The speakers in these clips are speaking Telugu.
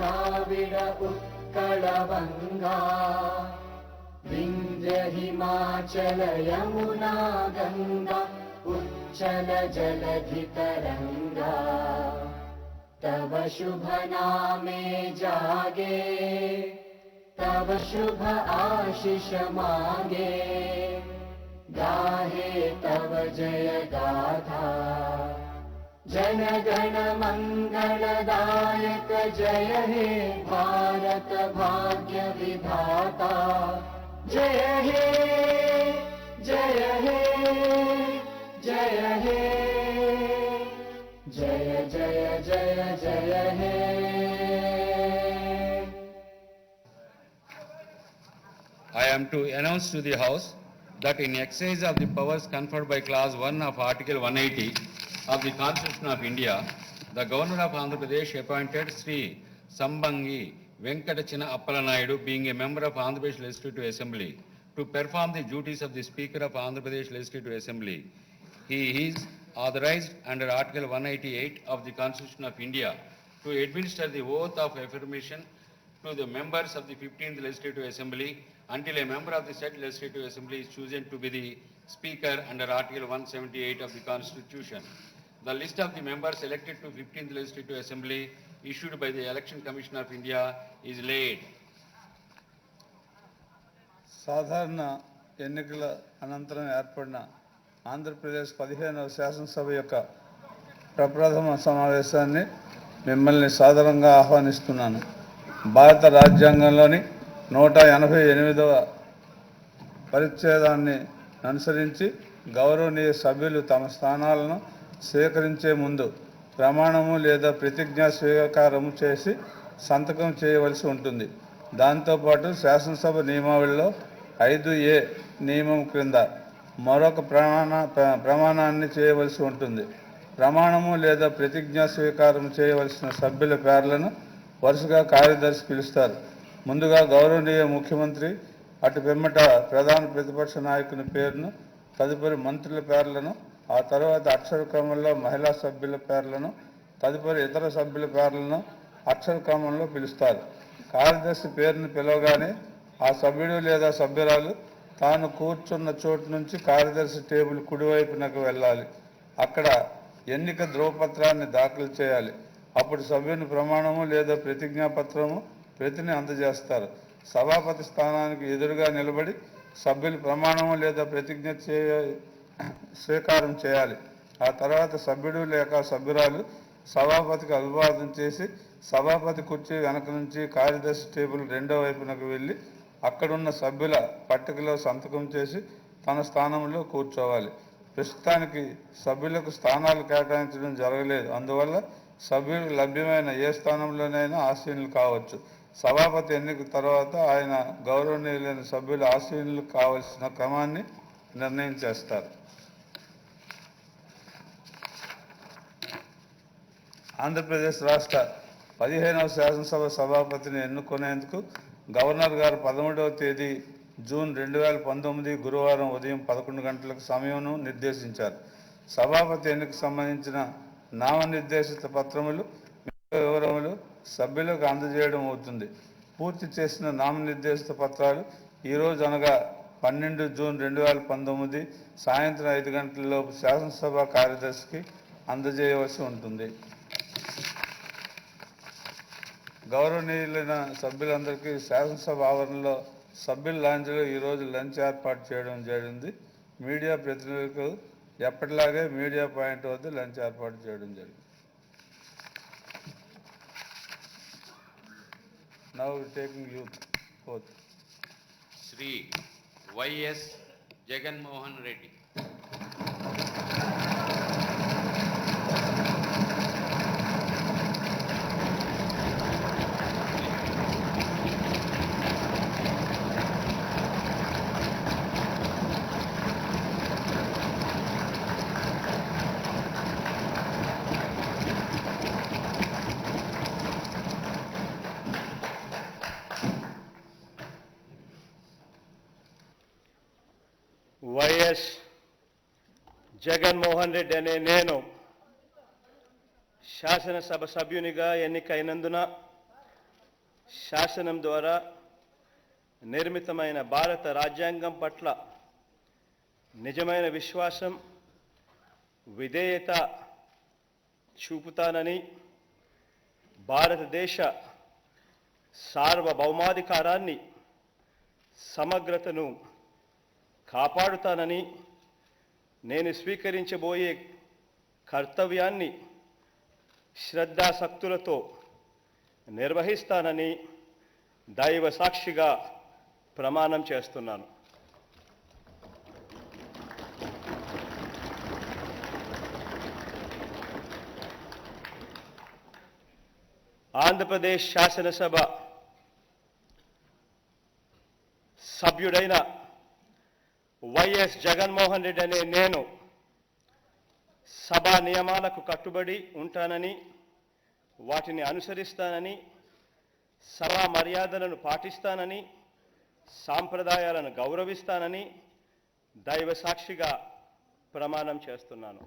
द्राविड उत्कलवङ्गा विन्ध्य हिमाचल यमुना गङ्गा उच्चल जलधितरङ्गा तव शुभ नामे जागे तव शुभ आशीष मांगे गाहे तव जय गाथा जन गण मंगलदायक जय हे भारत भाग्य विधाता जय हे जय हे जय हे जय जय जय जय हे। I am to announce to the House that in exercise of the powers conferred by Clause 1 of Article 180 of the Constitution of India, the Governor of Andhra Pradesh appointed Sri Sambangi Venkatachina Appalanayudu, being a member of Andhra Pradesh Legislative Assembly, to perform the duties of the Speaker of Andhra Pradesh Legislative Assembly. He is authorized under Article 188 of the Constitution of India to administer the oath of affirmation to the members of the 15th Legislative Assembly until a member of the said Legislative Assembly is chosen to be the Speaker under Article 178 of the Constitution. The list of the members elected to 15th Legislative Assembly issued by the Election Commission of India is laid. సాధారణ ఎన్నికల అనంతరం ఏర్పడిన ఆంధ్రప్రదేశ్ 15వ శాసనసభ యొక్క ప్రప్రథమ సమావేశాన్ని మిమ్మల్ని సాదరంగా ఆహ్వానిస్తున్నాను. భారత రాజ్యాంగంలోని 188వ పరిచ్ఛేదాన్ని అనుసరించి గౌరవనీయ సభ్యులు తమ స్థానాలను స్వీకరించే ముందు ప్రమాణము లేదా ప్రతిజ్ఞా స్వీకారము చేసి సంతకం చేయవలసి ఉంటుంది. దాంతోపాటు శాసనసభ నియమావళిలో 5A నియమం క్రింద మరొక ప్రమాణాన్ని చేయవలసి ఉంటుంది. ప్రమాణము లేదా ప్రతిజ్ఞా స్వీకారం చేయవలసిన సభ్యుల పేర్లను వరుసగా కార్యదర్శి పిలుస్తారు. ముందుగా గౌరవనీయ ముఖ్యమంత్రి, అటు పిమ్మట ప్రధాన ప్రతిపక్ష నాయకుని పేరును, తదుపరి మంత్రుల పేర్లను, ఆ తర్వాత అక్షర క్రమంలో మహిళా సభ్యుల పేర్లను, తదుపరి ఇతర సభ్యుల పేర్లను అక్షర క్రమంలో పిలుస్తారు. కార్యదర్శి పేరును పిలవగానే ఆ సభ్యుడు లేదా సభ్యురాలు తాను కూర్చున్న చోటు నుంచి కార్యదర్శి టేబుల్ కుడివైపునకు వెళ్ళాలి. అక్కడ ఎన్నిక ధ్రువపత్రాన్ని దాఖలు చేయాలి. అప్పుడు సభ్యుని ప్రమాణము లేదా ప్రతిజ్ఞాపత్రము ప్రతిని అందజేస్తారు. సభాపతి స్థానానికి ఎదురుగా నిలబడి సభ్యులు ప్రమాణము లేదా ప్రతిజ్ఞ స్వీకారం చేయాలి. ఆ తర్వాత సభ్యుడు లేక సభ్యురాలు సభాపతికి అభివాదం చేసి సభాపతి కుర్చీ వెనక నుంచి కార్యదర్శి టేబుల్ రెండో వైపునకు వెళ్ళి అక్కడున్న సభ్యుల పట్టికలో సంతకం చేసి తన స్థానంలో కూర్చోవాలి. ప్రస్తుతానికి సభ్యులకు స్థానాలు కేటాయించడం జరగలేదు. అందువల్ల సభ్యులకు లభ్యమైన ఏ స్థానంలోనైనా ఆసీనులు కావచ్చు. సభాపతి ఎన్నిక తర్వాత ఆయన గౌరవనీయులైన సభ్యులు ఆసీనులు కావలసిన క్రమాన్ని నిర్ణయం చేస్తారు. ఆంధ్రప్రదేశ్ రాష్ట్ర 15వ శాసనసభ సభాపతిని ఎన్నుకునేందుకు గవర్నర్ గారు 13వ తేదీ జూన్ 2019 గురువారం ఉదయం 11 గంటలకు సమయంను నిర్దేశించారు. సభాపతి ఎన్నికకు సంబంధించిన నామనిర్దేశిత పత్రములు వివరములు సభ్యులకు అందజేయడం అవుతుంది. పూర్తి చేసిన నామనిర్దేశిత పత్రాలు ఈరోజు అనగా 12 జూన్ 2019 సాయంత్రం 5 గంటలలోపు శాసనసభ కార్యదర్శికి అందజేయవలసి ఉంటుంది. గౌరవనీయులైన సభ్యులందరికీ శాసనసభ ఆవరణలో సభ్యుల లాంజ్లో ఈరోజు లంచ్ ఏర్పాటు చేయడం జరిగింది. మీడియా ప్రతినిధులకు ఎప్పటిలాగే మీడియా పాయింట్ వద్ద లంచ్ ఏర్పాటు చేయడం జరిగింది. Now taking youth oath. Sri Y.S. Jagan Mohan Reddy. YS Jaganmohan Reddy అనే నేను శాసనసభ సభ్యునిగా ఎన్నికైనందున శాసనం ద్వారా నిర్మితమైన భారత రాజ్యాంగం పట్ల నిజమైన విశ్వాసం విధేయత చూపుతానని, భారతదేశ సార్వభౌమాధికారాన్ని సమగ్రతను కాపాడుతానని, నేను స్వీకరించబోయే కర్తవ్యాన్ని శ్రద్ధాసక్తులతో నిర్వహిస్తానని దైవ సాక్షిగా ప్రమాణం చేస్తున్నాను. ఆంధ్రప్రదేశ్ శాసనసభ సభ్యుడైన వైఎస్ జగన్మోహన్ రెడ్డి అనే నేను సభా నియమాలకు కట్టుబడి ఉంటానని, వాటిని అనుసరిస్తానని, సభా మర్యాదలను పాటిస్తానని, సాంప్రదాయాలను గౌరవిస్తానని దైవ సాక్షిగా ప్రమాణం చేస్తున్నాను.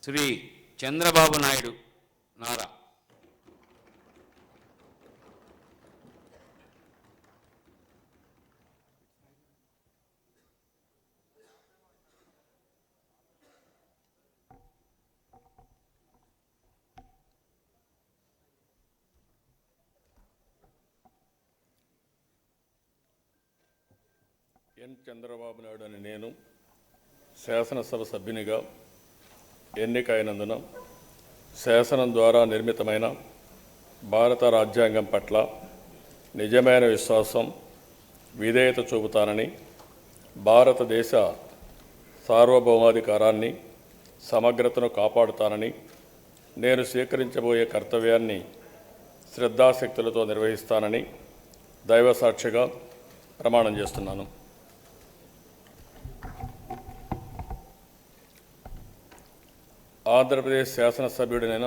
శ్రీ చంద్రబాబు నాయుడు నారా. ఎన్ చంద్రబాబు నాయుడు అని నేను శాసనసభ సభ్యునిగా ఎన్నికైనందున శాసనం ద్వారా నిర్మితమైన భారత రాజ్యాంగం పట్ల నిజమైన విశ్వాసం విధేయత చూపుతానని, భారతదేశ సార్వభౌమాధికారాన్ని సమగ్రతను కాపాడుతానని, నేను స్వీకరించబోయే కర్తవ్యాన్ని శ్రద్ధాశక్తులతో నిర్వహిస్తానని దైవ సాక్షిగా ప్రమాణం చేస్తున్నాను. ఆంధ్రప్రదేశ్ శాసనసభ్యుడినైన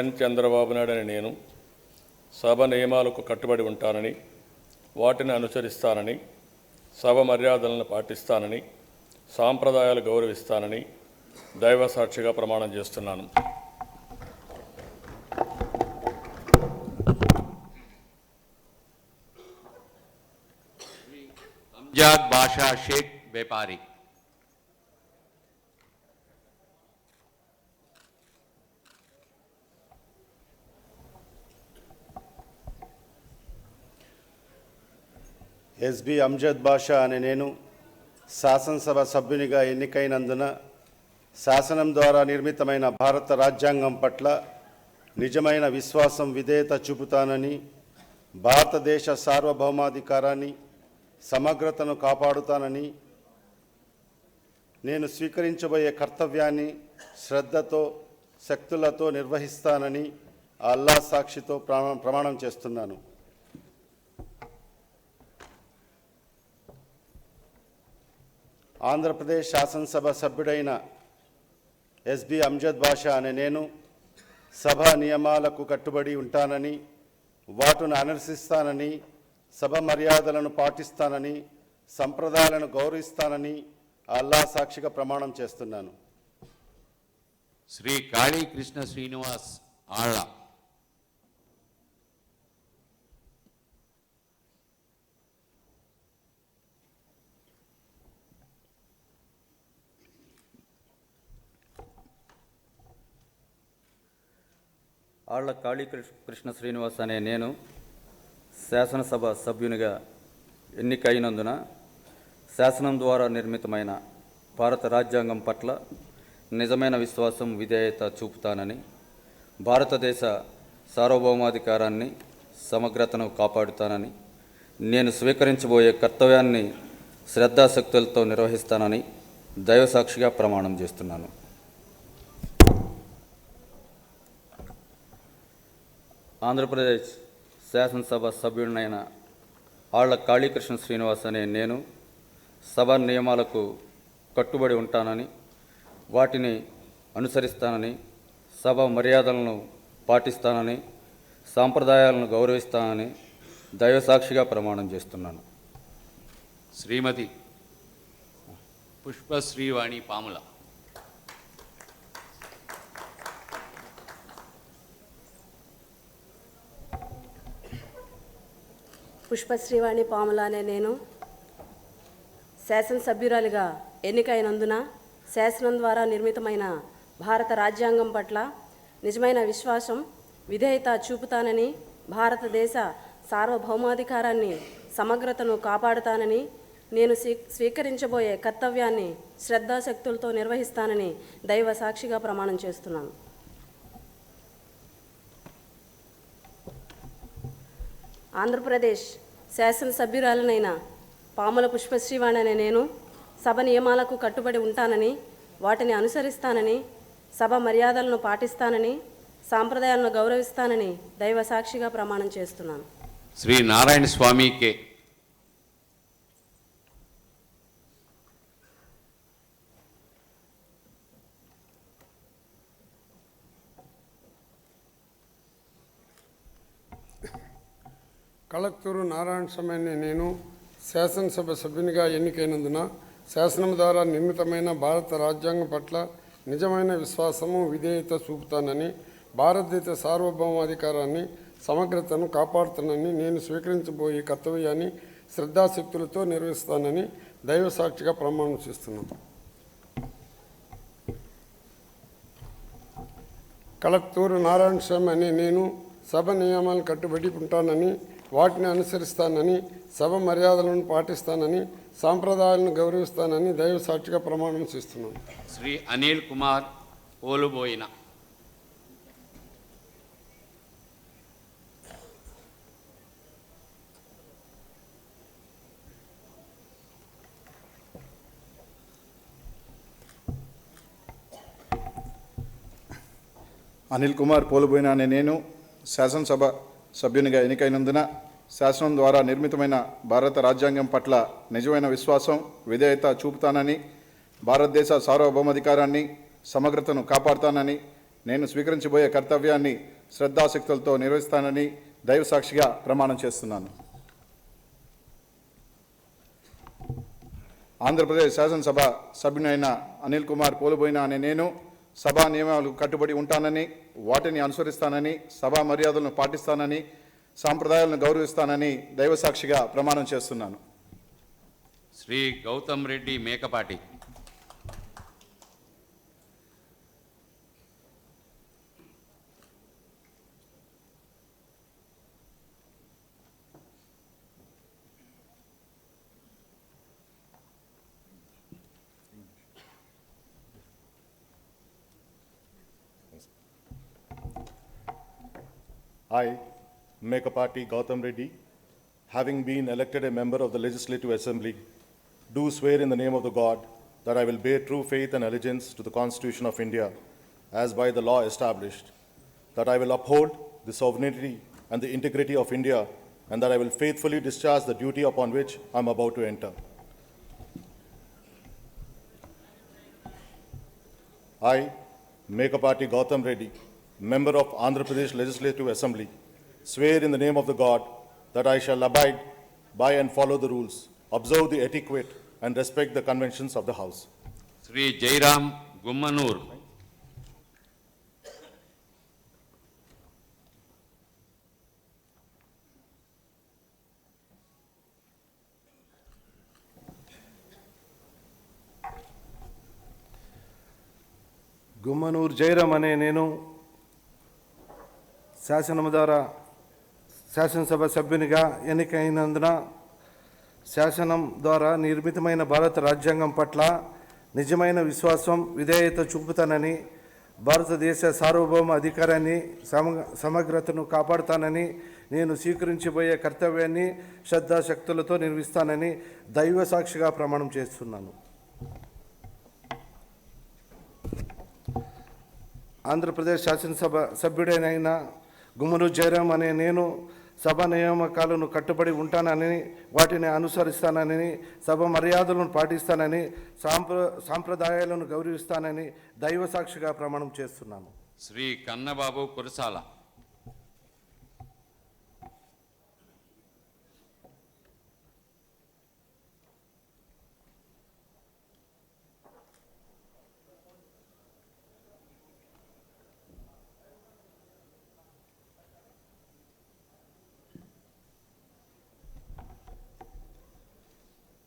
ఎన్ చంద్రబాబు నాయుడు అని నేను సభ నియమాలకు కట్టుబడి ఉంటానని, వాటిని అనుసరిస్తానని, సభ మర్యాదలను పాటిస్తానని, సాంప్రదాయాలు గౌరవిస్తానని దైవ సాక్షిగా ప్రమాణం చేస్తున్నాను. అంజాద్ బాషా షేక్ వ్యాపారి. ఎస్బి అంజద్ బాషా అనే నేను శాసనసభ సభ్యునిగా ఎన్నికైనందున శాసనం ద్వారా నిర్మితమైన భారత రాజ్యాంగం పట్ల నిజమైన విశ్వాసం విధేయత చూపుతానని, భారతదేశ సార్వభౌమాధికారాన్ని సమగ్రతను కాపాడుతానని, నేను స్వీకరించబోయే కర్తవ్యాన్ని శ్రద్ధతో శక్తులతో నిర్వహిస్తానని అల్లా సాక్షితో ప్రమాణం చేస్తున్నాను. ఆంధ్రప్రదేశ్ శాసనసభ సభ్యుడైన ఎస్బి అంజద్ బాషా అనే నేను సభ నియమాలకు కట్టుబడి ఉంటానని, వాటిని అనుసరిస్తానని, సభ మర్యాదలను పాటిస్తానని, సంప్రదాయాలను గౌరవిస్తానని అల్లా సాక్షిగా ప్రమాణం చేస్తున్నాను. శ్రీ కాళీ కృష్ణ శ్రీనివాస్ ఆళ్ళ. ఆళ్ల కాళీ కృష్ణ శ్రీనివాస్ అనే నేను శాసనసభ సభ్యునిగా ఎన్నికైనందున శాసనం ద్వారా నిర్మితమైన భారత రాజ్యాంగం పట్ల నిజమైన విశ్వాసం, విధేయత చూపుతానని, భారతదేశ సార్వభౌమాధికారాన్ని, సమగ్రతను కాపాడుతానని, నేను స్వీకరించబోయే కర్తవ్యాన్ని శ్రద్ధాశక్తులతో నిర్వహిస్తానని దైవసాక్షిగా ప్రమాణం చేస్తున్నాను. ఆంధ్రప్రదేశ్ శాసనసభ సభ్యుడినైన ఆళ్ల కాళీకృష్ణ శ్రీనివాస్ అనే నేను సభ నియమాలకు కట్టుబడి ఉంటానని, వాటిని అనుసరిస్తానని, సభ మర్యాదలను పాటిస్తానని, సాంప్రదాయాలను గౌరవిస్తానని దైవసాక్షిగా ప్రమాణం చేస్తున్నాను. శ్రీమతి పుష్పశ్రీవాణి పాముల. పుష్పశ్రీవాణి పాముల అనే నేను శాసనసభ్యురాలిగా ఎన్నికైనందున శాసనం ద్వారా నిర్మితమైన భారత రాజ్యాంగం పట్ల నిజమైన విశ్వాసం, విధేయత చూపుతానని, భారతదేశ సార్వభౌమాధికారాన్ని, సమగ్రతను కాపాడుతానని, నేను స్వీకరించబోయే కర్తవ్యాన్ని శ్రద్ధాశక్తులతో నిర్వహిస్తానని దైవ సాక్షిగా ప్రమాణం చేస్తున్నాను. ఆంధ్రప్రదేశ్ శాసనసభ్యురాలనైన పాముల పుష్పశ్రీవాణి అనే నేను సభ నియమాలకు కట్టుబడి ఉంటానని, వాటిని అనుసరిస్తానని, సభ మర్యాదలను పాటిస్తానని, సాంప్రదాయాలను గౌరవిస్తానని దైవ సాక్షిగా ప్రమాణం చేస్తున్నాను. శ్రీ నారాయణ స్వామి కె. కలత్తూరు నారాయణ స్వామి అనే నేను శాసనసభ సభ్యునిగా ఎన్నికైనందున శాసనం ద్వారా నిర్మితమైన భారత రాజ్యాంగం పట్ల నిజమైన విశ్వాసము, విధేయత చూపుతానని, భారతదేశ సార్వభౌమాధికారాన్ని, సమగ్రతను కాపాడుతానని, నేను స్వీకరించబోయే కర్తవ్యాన్ని శ్రద్ధాశక్తులతో నిర్వహిస్తానని దైవసాక్షిగా ప్రమాణం చేస్తున్నాను. కలత్తూరు నారాయణ స్వామి అనే నేను సభ నియమాలను కట్టుబడి ఉంటానని, వాటిని అనుసరిస్తానని, సభ మర్యాదలను పాటిస్తానని, సాంప్రదాయాలను గౌరవిస్తానని దైవ సాక్షిగా ప్రమాణం చేస్తున్నాను. శ్రీ అనిల్ కుమార్ ఓలుబోయిన. అనిల్ కుమార్ పోలుబోయిన అనే నేను శాసనసభ సభ్యునిగా ఎన్నికైనందున శాసనం ద్వారా నిర్మితమైన భారత రాజ్యాంగం పట్ల నిజమైన విశ్వాసం, విధేయత చూపుతానని, భారతదేశ సార్వభౌమాధికారాన్ని, సమగ్రతను కాపాడుతానని, నేను స్వీకరించబోయే కర్తవ్యాన్ని శ్రద్ధాశక్తులతో నిర్వహిస్తానని దైవసాక్షిగా ప్రమాణం చేస్తున్నాను. ఆంధ్రప్రదేశ్ శాసనసభ సభ్యునైన అనిల్ కుమార్ పోలుబోయిన అనే నేను సభా నియమాలకు కట్టుబడి ఉంటానని, వాటిని అనుసరిస్తానని, సభా మర్యాదలను పాటిస్తానని, సాంప్రదాయాలను గౌరవిస్తానని దైవసాక్షిగా ప్రమాణం చేస్తున్నాను. Shri Gautam Reddy Mekapati. I, Mekapati Gautam Reddy, having been elected a member of the Legislative Assembly, do swear in the name of the God that I will bear true faith and allegiance to the Constitution of India as by the law established, that I will uphold the sovereignty and the integrity of India, and that I will faithfully discharge the duty upon which I am about to enter. I, Mekapati Gautam Reddy, member of Andhra Pradesh Legislative Assembly, swear in the name of the God that I shall abide by and follow the rules, observe the etiquette, and respect the conventions of the House. Sri Jairam Gummanur. Gummanuru Jayaram అనే నేను శాసనసభ సభ్యునిగా ఎన్నికైనందున శాసనం ద్వారా నిర్మితమైన భారత రాజ్యాంగం పట్ల నిజమైన విశ్వాసం విధేయత చూపుతానని భారతదేశ సార్వభౌమ అధికారాన్ని సమగ్రతను కాపాడుతానని నేను స్వీకరించబోయే కర్తవ్యాన్ని శ్రద్ధాశక్తులతో నిర్వహిస్తానని దైవ సాక్షిగా ప్రమాణం చేస్తున్నాను. ఆంధ్రప్రదేశ్ శాసనసభ సభ్యుడైన గుమ్మనూరు జయరాం అనే నేను సభ నియామకాలను కట్టుబడి ఉంటానని వాటిని అనుసరిస్తానని సభ మర్యాదలను పాటిస్తానని సాంప్రదాయాలను గౌరవిస్తానని దైవ సాక్షిగా ప్రమాణం చేస్తున్నాను. శ్రీ కన్నబాబు కురసాల.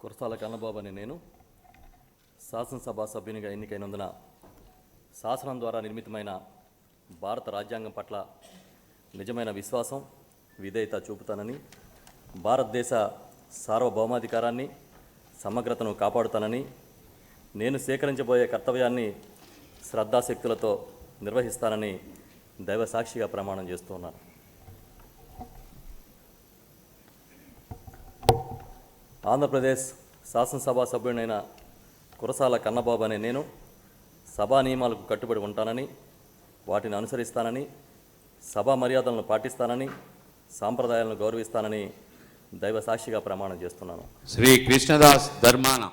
కురసాల కన్నబాబు అనే నేను శాసనసభ సభ్యునిగా ఎన్నికైనందున శాసనం ద్వారా నిర్మితమైన భారత రాజ్యాంగం పట్ల నిజమైన విశ్వాసం విధేయత చూపుతానని భారతదేశ సార్వభౌమాధికారాన్ని సమగ్రతను కాపాడుతానని నేను స్వీకరించబోయే కర్తవ్యాన్ని శ్రద్ధాశక్తులతో నిర్వహిస్తానని దైవ సాక్షిగా ప్రమాణం చేస్తున్నాను. ఆంధ్రప్రదేశ్ శాసనసభ సభ్యుడైన కురసాల కన్నబాబు అనే నేను సభా నియమాలకు కట్టుబడి ఉంటానని వాటిని అనుసరిస్తానని సభా మర్యాదలను పాటిస్తానని సాంప్రదాయాలను గౌరవిస్తానని దైవ సాక్షిగా ప్రమాణం చేస్తున్నాను. శ్రీ కృష్ణదాస్ ధర్మాన.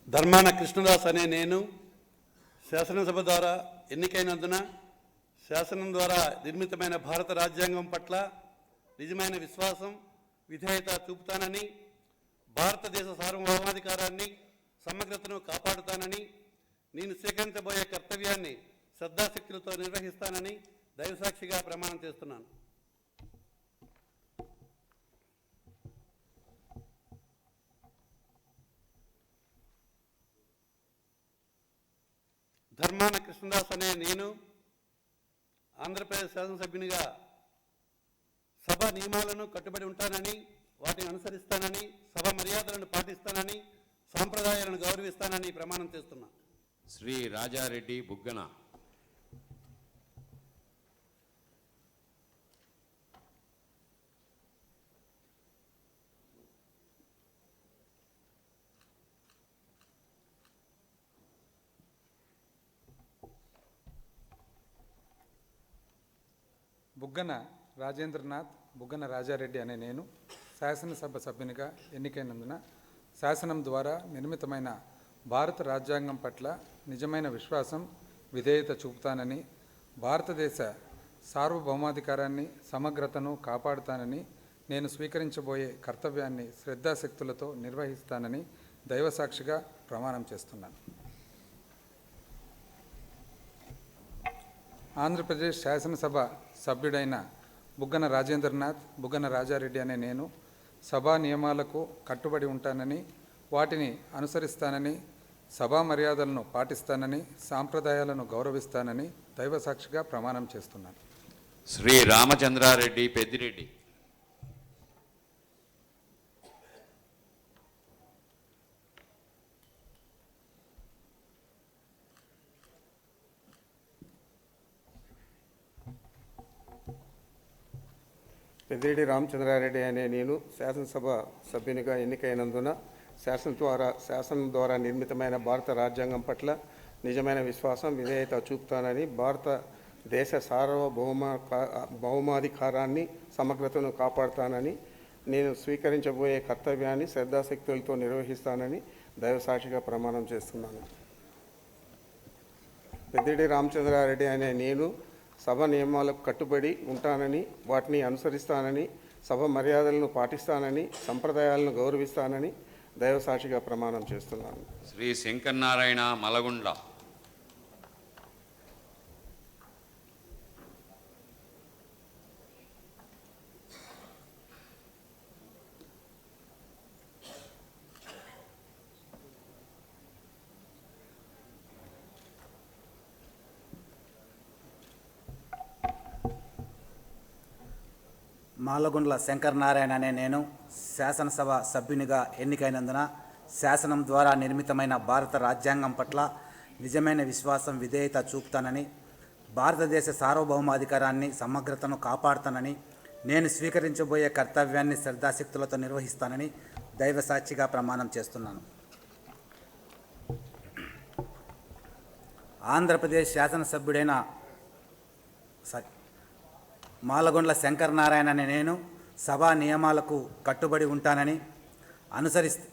ధర్మాన కృష్ణదాస్ అనే నేను శాసనసభ ద్వారా ఎన్నికైనందున శాసనం ద్వారా నిర్మితమైన భారత రాజ్యాంగం పట్ల నిజమైన విశ్వాసం విధేయత చూపుతానని భారతదేశ సార్వభౌమాధికారాన్ని సమగ్రతను కాపాడుతానని నేను స్వీకరించబోయే కర్తవ్యాన్ని శ్రద్ధాశక్తులతో నిర్వహిస్తానని దైవసాక్షిగా ప్రమాణం చేస్తున్నాను. ధర్మాన కృష్ణదాస్ అనే నేను ఆంధ్రప్రదేశ్ శాసనసభ్యునిగా సభ నియమాలను కట్టుబడి ఉంటానని వాటిని అనుసరిస్తానని సభ మర్యాదలను పాటిస్తానని సాంప్రదాయాలను గౌరవిస్తానని ప్రమాణం చేస్తున్నా. శ్రీ రాజారెడ్డి బుగ్గన. బుగ్గన రాజేంద్రనాథ్ బుగ్గన రాజారెడ్డి అనే నేను శాసనసభ సభ్యునిగా ఎన్నికైనందున శాసనం ద్వారా నిర్మితమైన భారత రాజ్యాంగం పట్ల నిజమైన విశ్వాసం విధేయత చూపుతానని భారతదేశ సార్వభౌమాధికారాన్ని సమగ్రతను కాపాడుతానని నేను స్వీకరించబోయే కర్తవ్యాన్ని శ్రద్ధాశక్తులతో నిర్వహిస్తానని దైవసాక్షిగా ప్రమాణం చేస్తున్నాను. ఆంధ్రప్రదేశ్ శాసనసభ సభ్యుడైన బుగ్గన రాజేంద్రనాథ్ బుగ్గన రాజారెడ్డి అనే నేను సభా నియమాలకు కట్టుబడి ఉంటానని వాటిని అనుసరిస్తానని సభా మర్యాదలను పాటిస్తానని సాంప్రదాయాలను గౌరవిస్తానని దైవసాక్షిగా ప్రమాణం చేస్తున్నాను. శ్రీ రామచంద్రారెడ్డి పెద్దిరెడ్డి. పెద్దిరెడ్డి రామచంద్రారెడ్డి అనే నేను శాసనసభ సభ్యునిగా ఎన్నికైనందున శాసనం ద్వారా నిర్మితమైన భారత రాజ్యాంగం పట్ల నిజమైన విశ్వాసం విధేయత చూపుతానని భారతదేశ సార్వభౌమాధికారాన్ని సమగ్రతను కాపాడుతానని నేను స్వీకరించబోయే కర్తవ్యాన్ని శ్రద్ధాశక్తులతో నిర్వహిస్తానని దైవసాక్షిగా ప్రమాణం చేస్తున్నాను. పెద్దిరెడ్డి రామచంద్రారెడ్డి అనే నేను సభ నియమాలకు కట్టుబడి ఉంటానని వాటిని అనుసరిస్తానని సభ మర్యాదలను పాటిస్తానని సంప్రదాయాలను గౌరవిస్తానని దైవసాక్షిగా ప్రమాణం చేస్తున్నాను. శ్రీ శంకరనారాయణ మలగుండ్ల. మాలగుండ్ల శంకర్ నారాయణ అనే నేను శాసనసభ సభ్యునిగా ఎన్నికైనందున శాసనం ద్వారా నిర్మితమైన భారత రాజ్యాంగం పట్ల నిజమైన విశ్వాసం విధేయత చూపుతానని, భారతదేశ సార్వభౌమాధికారాన్ని సమగ్రతను కాపాడుతానని, నేను స్వీకరించబోయే కర్తవ్యాన్ని శ్రద్ధాశక్తులతో నిర్వహిస్తానని దైవ సాక్షిగా ప్రమాణం చేస్తున్నాను. ఆంధ్రప్రదేశ్ శాసనసభ్యుడైన మాలగుండ్ల శంకర్ నారాయణ అనే నేను సభా నియమాలకు కట్టుబడి ఉంటానని,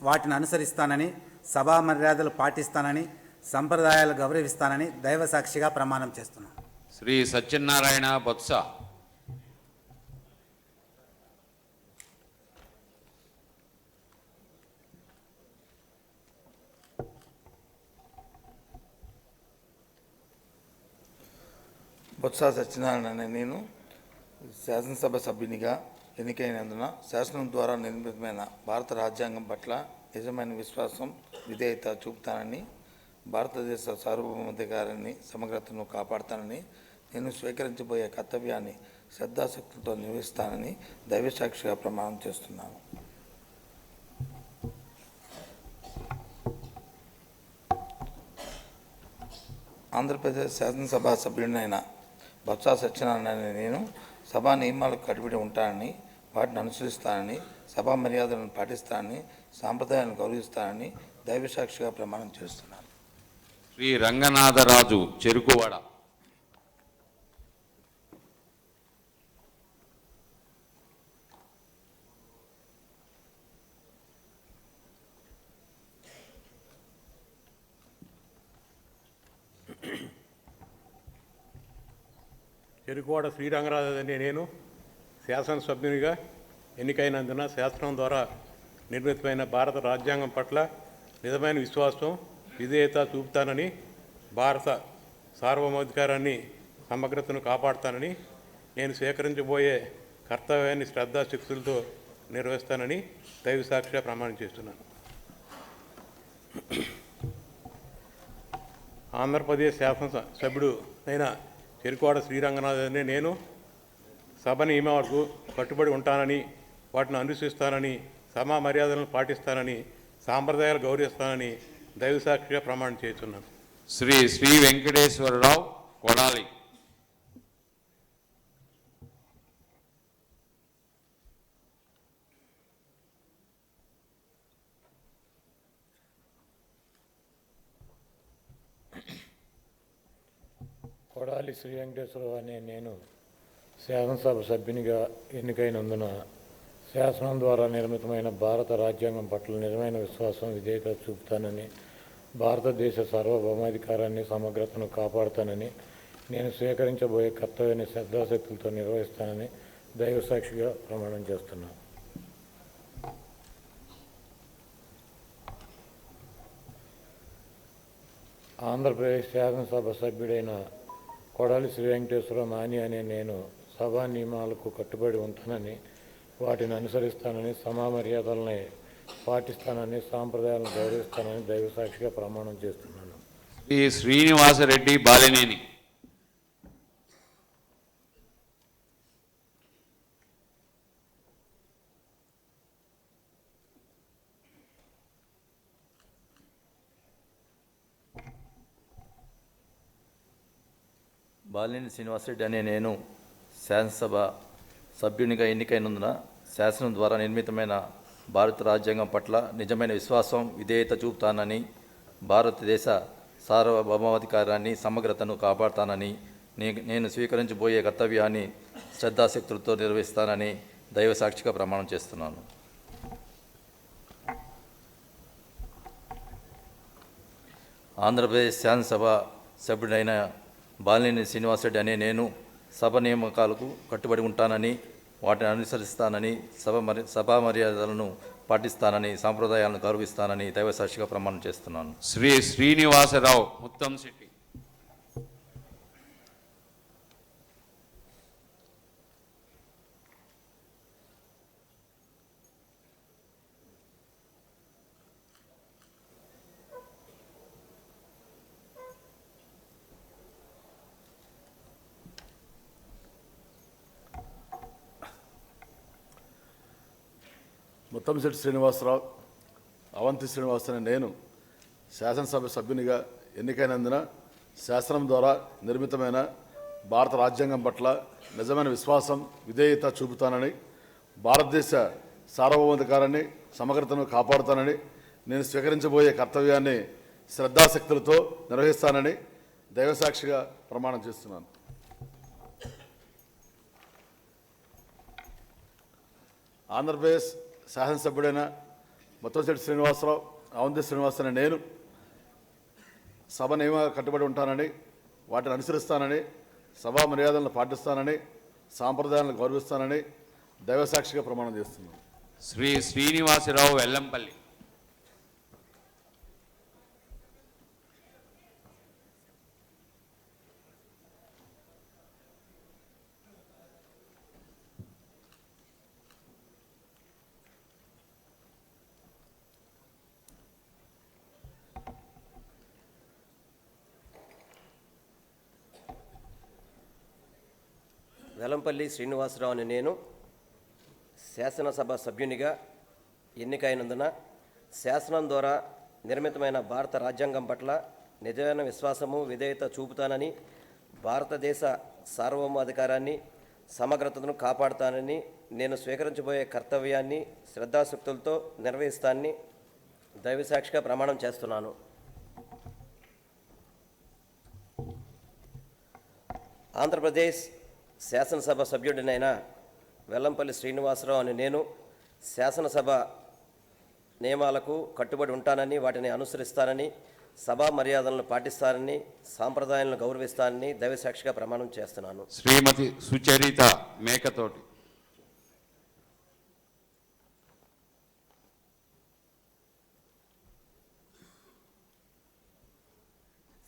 వాటిని అనుసరిస్తానని, సభా మర్యాదలు పాటిస్తానని, సంప్రదాయాలు గౌరవిస్తానని దైవ సాక్షిగా ప్రమాణం చేస్తున్నాను. శ్రీ సత్యనారాయణ బొత్స. బొత్స సత్యనారాయణ అనే నేను శాసనసభ సభ్యునిగా ఎన్నికైనందున శాసనం ద్వారా నిర్మితమైన భారత రాజ్యాంగం పట్ల నిజమైన విశ్వాసం విధేయత చూపుతానని, భారతదేశ సార్వభౌమాధికారాన్ని సమగ్రతను కాపాడుతానని, నేను స్వీకరించబోయే కర్తవ్యాన్ని శ్రద్ధాశక్తులతో నిర్వహిస్తానని దైవసాక్షిగా ప్రమాణం చేస్తున్నాను. ఆంధ్రప్రదేశ్ శాసనసభ సభ్యుడినైన బొత్స సత్యనారాయణ అనే నేను సభా నియమాలకు కట్టుబడి ఉంటానని, వాటిని అనుసరిస్తానని, సభా మర్యాదలను పాటిస్తానని, సాంప్రదాయాలను గౌరవిస్తానని దైవసాక్షిగా ప్రమాణం చేస్తున్నాను. శ్రీ రంగనాథరాజు చెరుకువాడ. చెరుకువాడ శ్రీరంగరాజు అనే నేను శాసనసభ్యునిగా ఎన్నికైనందున శాసనం ద్వారా నిర్మితమైన భారత రాజ్యాంగం పట్ల నిజమైన విశ్వాసం విధేయత చూపుతానని, భారత సార్వభౌమాధికారాన్ని సమగ్రతను కాపాడుతానని, నేను స్వీకరించబోయే కర్తవ్యాన్ని శ్రద్ధాశక్తులతో నిర్వహిస్తానని దైవసాక్షిగా ప్రమాణం చేస్తున్నాను. ఆంధ్రప్రదేశ్ శాసనసభ్యుడు అయిన చెరుకువాడ శ్రీరంగనాథ్ అనే నేను సభ నియమాలకు కట్టుబడి ఉంటానని, వాటిని అనుసరిస్తానని, సభా మర్యాదలను పాటిస్తానని, సాంప్రదాయాలు గౌరవిస్తానని దైవసాక్షిగా ప్రమాణం చేస్తున్నాను. శ్రీ శ్రీ వెంకటేశ్వరరావు కొడాలి. కొడాలి శ్రీ వెంకటేశ్వరరావు అనే నేను శాసనసభ సభ్యునిగా ఎన్నికైనందున శాసనం ద్వారా నిర్మితమైన భారత రాజ్యాంగం పట్ల నిజమైన విశ్వాసం విధేయత చూపుతానని, భారతదేశ సార్వభౌమాధికారాన్ని సమగ్రతను కాపాడుతానని, నేను స్వీకరించబోయే కర్తవ్యాన్ని శ్రద్ధాశక్తులతో నిర్వహిస్తానని దైవసాక్షిగా ప్రమాణం చేస్తున్నాను. ఆంధ్రప్రదేశ్ శాసనసభ సభ్యుడైన కొడాలి శ్రీ వెంకటేశ్వరరావు నాని అనే నేను సభా నియమాలకు కట్టుబడి ఉంటానని, వాటిని అనుసరిస్తానని, సమా మర్యాదలని పాటిస్తానని, సాంప్రదాయాలను గౌరవిస్తానని దైవసాక్షిగా ప్రమాణం చేస్తున్నాను. శ్రీ శ్రీనివాసరెడ్డి బాలినేని. బాలినేని శ్రీనివాసరెడ్డి అనే నేను శాసనసభ సభ్యునిగా ఎన్నికైనందున శాసనం ద్వారా నిర్మితమైన భారత రాజ్యాంగం పట్ల నిజమైన విశ్వాసం విధేయత చూపుతానని, భారతదేశ సార్వభౌమాధికారాన్ని సమగ్రతను కాపాడుతానని, నేను స్వీకరించబోయే కర్తవ్యాన్ని శ్రద్ధాశక్తులతో నిర్వహిస్తానని దైవసాక్షిగా ప్రమాణం చేస్తున్నాను. ఆంధ్రప్రదేశ్ శాసనసభ సభ్యుడైన బాలినేని శ్రీనివాసరెడ్డి అనే నేను సభ నియామకాలకు కట్టుబడి ఉంటానని, వాటిని అనుసరిస్తానని, సభా మర్యాదలను పాటిస్తానని, సాంప్రదాయాలను గౌరవిస్తానని దైవసాక్షిగా ప్రమాణం చేస్తున్నాను. శ్రీ శ్రీనివాసరావు ముత్తంశెట్టి. ముత్తంశెట్టి శ్రీనివాసరావు, అవంతి శ్రీనివాస్ అనే నేను శాసనసభ సభ్యునిగా ఎన్నికైనందున శాసనం ద్వారా నిర్మితమైన భారత రాజ్యాంగం పట్ల నిజమైన విశ్వాసం, విధేయత చూపుతానని, భారతదేశ సార్వభౌమాధికారాన్ని, సమగ్రతను కాపాడుతానని, నేను స్వీకరించబోయే కర్తవ్యాన్ని శ్రద్ధాశక్తులతో నిర్వహిస్తానని దైవసాక్షిగా ప్రమాణం చేస్తున్నాను. ఆంధ్రప్రదేశ్ శాసనసభ్యుడైన ముత్తంశెట్టి శ్రీనివాసరావు, అవంతి శ్రీనివాస్ అనే నేను సభ నియమాలకు కట్టుబడి ఉంటానని, వాటిని అనుసరిస్తానని, సభా మర్యాదలను పాటిస్తానని, సాంప్రదాయాలను గౌరవిస్తానని దైవసాక్షిగా ప్రమాణం చేస్తున్నాను. శ్రీ శ్రీనివాసరావు వెల్లంపల్లి. వెల్లంపల్లి శ్రీనివాసరావు అనే నేను శాసనసభ సభ్యునిగా ఎన్నికైనందున శాసనం ద్వారా నిర్మితమైన భారత రాజ్యాంగం పట్ల నిజమైన విశ్వాసము, విధేయత చూపుతానని, భారతదేశ సార్వభౌమాధికారాన్ని, సమగ్రతను కాపాడుతానని, నేను స్వీకరించబోయే కర్తవ్యాన్ని శ్రద్ధాశక్తులతో నిర్వహిస్తానని దైవసాక్షిగా ప్రమాణం చేస్తున్నాను. ఆంధ్రప్రదేశ్ శాసనసభ సభ్యుడినైన వెల్లంపల్లి శ్రీనివాసరావు అని నేను శాసనసభ నియమాలకు కట్టుబడి ఉంటానని, వాటిని అనుసరిస్తానని, సభా మర్యాదలను పాటిస్తానని, సాంప్రదాయాలను గౌరవిస్తానని దైవసాక్షిగా ప్రమాణం చేస్తున్నాను. శ్రీమతి సుచరిత మేకతోటి.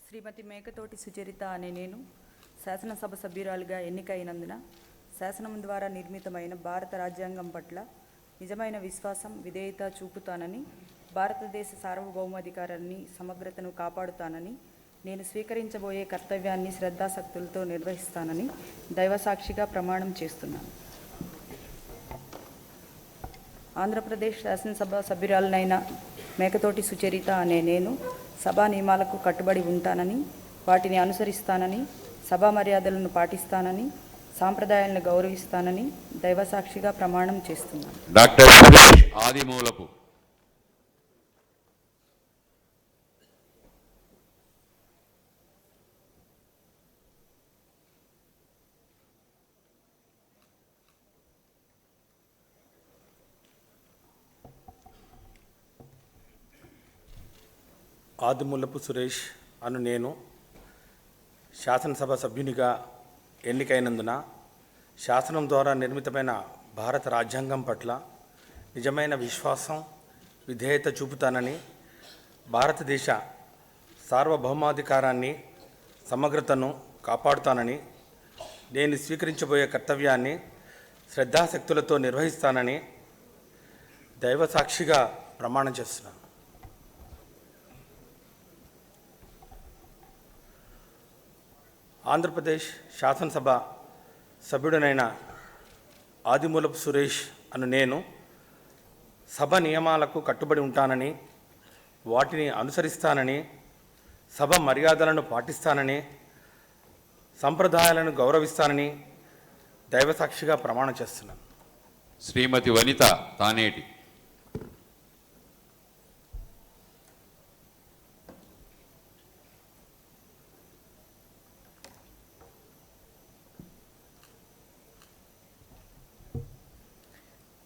శ్రీమతి మేకతోటి సుచరిత అనే నేను శాసనసభ సభ్యురాలుగా ఎన్నికైనందున శాసనం ద్వారా నిర్మితమైన భారత రాజ్యాంగం పట్ల నిజమైన విశ్వాసం, విధేయత చూపుతానని, భారతదేశ సార్వభౌమాధికారాన్ని, సమగ్రతను కాపాడుతానని, నేను స్వీకరించబోయే కర్తవ్యాన్ని శ్రద్ధాశక్తులతో నిర్వహిస్తానని దైవసాక్షిగా ప్రమాణం చేస్తున్నాను. ఆంధ్రప్రదేశ్ శాసనసభ సభ్యురాలనైన మేకతోటి సుచరిత అనే నేను సభా నియమాలకు కట్టుబడి ఉంటానని, వాటిని అనుసరిస్తానని, సభా మర్యాదలను పాటిస్తానని, సాంప్రదాయాలను గౌరవిస్తానని దైవసాక్షిగా ప్రమాణం చేస్తున్నాను. డాక్టర్ సురేష్ ఆదిమూలపు. ఆదిమూలపు సురేష్ అను నేను శాసనసభ సభ్యునిగా ఎన్నికైనందున శాసనం ద్వారా నిర్మితమైన భారత రాజ్యాంగం పట్ల నిజమైన విశ్వాసం, విధేయత చూపుతానని, భారతదేశ సార్వభౌమాధికారాన్ని, సమగ్రతను కాపాడుతానని, నేను స్వీకరించబోయే కర్తవ్యాన్ని శ్రద్ధాశక్తులతో నిర్వహిస్తానని దైవసాక్షిగా ప్రమాణం చేస్తున్నాను. ఆంధ్రప్రదేశ్ శాసనసభ సభ్యుడనైన ఆదిమూలపు సురేష్ అను నేను సభ నియమాలకు కట్టుబడి ఉంటానని, వాటిని అనుసరిస్తానని, సభ మర్యాదలను పాటిస్తానని, సంప్రదాయాలను గౌరవిస్తానని దైవసాక్షిగా ప్రమాణం చేస్తున్నాను. శ్రీమతి వనిత తానేటి.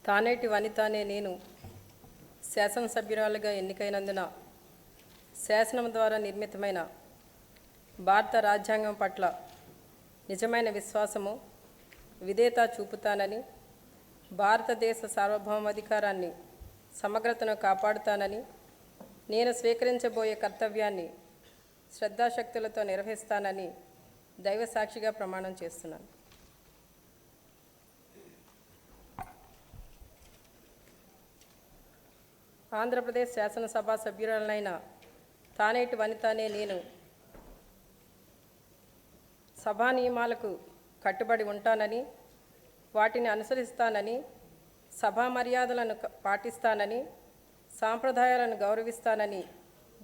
తానేటి వనిత అనే నేను శాసనసభ్యురాలుగా ఎన్నికైనందున శాసనం ద్వారా నిర్మితమైన భారత రాజ్యాంగం పట్ల నిజమైన విశ్వాసము, విధేయత చూపుతానని, భారతదేశ సార్వభౌమాధికారాన్ని, సమగ్రతను కాపాడుతానని, నేను స్వీకరించబోయే కర్తవ్యాన్ని శ్రద్ధాశక్తులతో నిర్వహిస్తానని దైవసాక్షిగా ప్రమాణం చేస్తున్నాను. ఆంధ్రప్రదేశ్ శాసనసభ సభ్యురాలైన తానేటి వనిత అనే నేను సభా నియమాలకు కట్టుబడి ఉంటానని, వాటిని అనుసరిస్తానని, సభా మర్యాదలను పాటిస్తానని సాంప్రదాయాలను గౌరవిస్తానని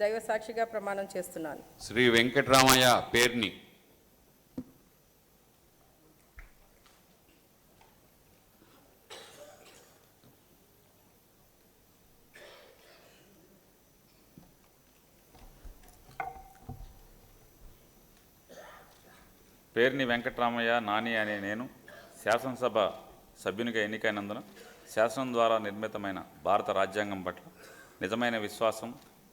దైవసాక్షిగా ప్రమాణం చేస్తున్నాను. శ్రీ వెంకటరామయ్య పేర్ని. పేర్ని వెంకటరామయ్య నాని అనే నేను శాసనసభ సభ్యునిగా ఎన్నికైనందున శాసనం ద్వారా నిర్మితమైన భారత రాజ్యాంగం పట్ల నిజమైన విశ్వాసం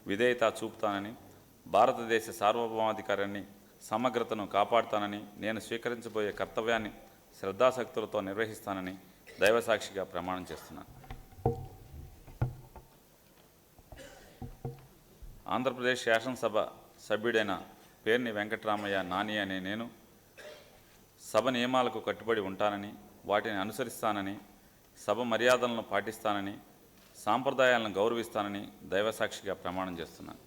విధేయత చూపుతానని భారతదేశ సార్వభౌమాధికారాన్ని సమగ్రతను కాపాడుతానని నేను స్వీకరించబోయే కర్తవ్యాన్ని శ్రద్ధాశక్తులతో నిర్వహిస్తానని దైవసాక్షిగా ప్రమాణం చేస్తున్నాను. ఆంధ్రప్రదేశ్ శాసనసభ సభ్యుడైన పేర్ని వెంకటరామయ్య నాని అనే నేను సభ నియమాలకు కట్టుబడి ఉంటానని వాటిని అనుసరిస్తానని సభ మర్యాదలను పాటిస్తానని సాంప్రదాయాలను గౌరవిస్తానని దైవసాక్షిగా ప్రమాణం చేస్తున్నాను.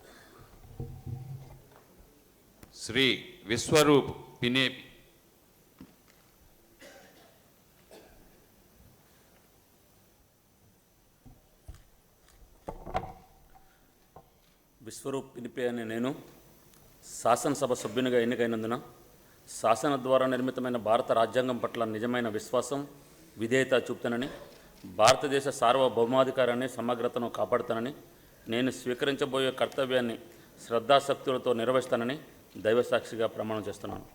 శ్రీ విశ్వరూప్ పినేపి. విశ్వరూప్ పినిపే అనే నేను శాసనసభ సభ్యునిగా ఎన్నికైనందున శాసన ద్వారా నిర్మితమైన భారత రాజ్యాంగం పట్ల నిజమైన విశ్వాసం విధేయత చూపుతానని భారతదేశ సార్వభౌమాధికారాన్ని సమగ్రతను కాపాడుతానని నేను స్వీకరించబోయే కర్తవ్యాన్ని శ్రద్ధాశక్తులతో నిర్వహిస్తానని దైవసాక్షిగా ప్రమాణం చేస్తున్నాను.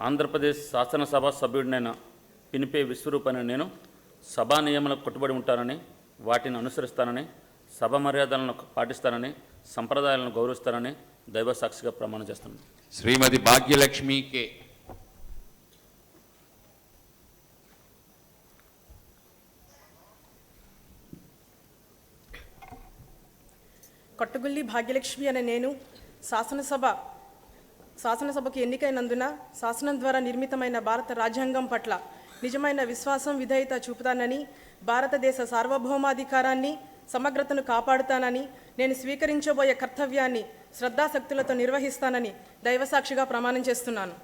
ఆంధ్రప్రదేశ్ శాసనసభ సభ్యుడినైన పినిపే విశ్వరూప్ అనే నేను సభా నియమాలకు కట్టుబడి ఉంటానని వాటిని అనుసరిస్తానని సభ మర్యాదలను పాటిస్తానని సంప్రదాయాలను గౌరవిస్తానని దైవసాక్షిగా ప్రమాణం చేస్తున్నాను. శ్రీమతి భాగ్యలక్ష్మి కే. కొట్టగుల్లి భాగ్యలక్ష్మి అనే నేను శాసనసభకు ఎన్నికైనందున శాసనం ద్వారా నిర్మితమైన భారత రాజ్యాంగం పట్ల నిజమైన విశ్వాసం విధేయత చూపుతానని భారతదేశ సార్వభౌమాధికారాన్ని సమగ్రతను కాపాడుతానని నేను స్వీకరించబోయే కర్తవ్యాన్ని శ్రద్ధాశక్తులతో నిర్వహిస్తానని దైవసాక్షిగా ప్రమాణం చేస్తున్నాను.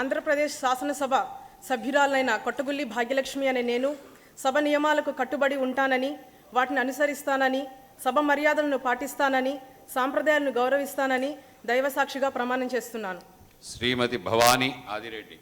ఆంధ్రప్రదేశ్ శాసనసభ సభ్యురాలైన కొట్టగుల్లి భాగ్యలక్ష్మి అనే నేను సభ నియమాలకు కట్టుబడి ఉంటానని వాటిని అనుసరిస్తానని సభ మర్యాదలను పాటిస్తానని సాంప్రదాయాలను గౌరవిస్తానని దైవసాక్షిగా ప్రమాణం చేస్తున్నాను. శ్రీమతి భవానీ ఆదిరెడ్డి.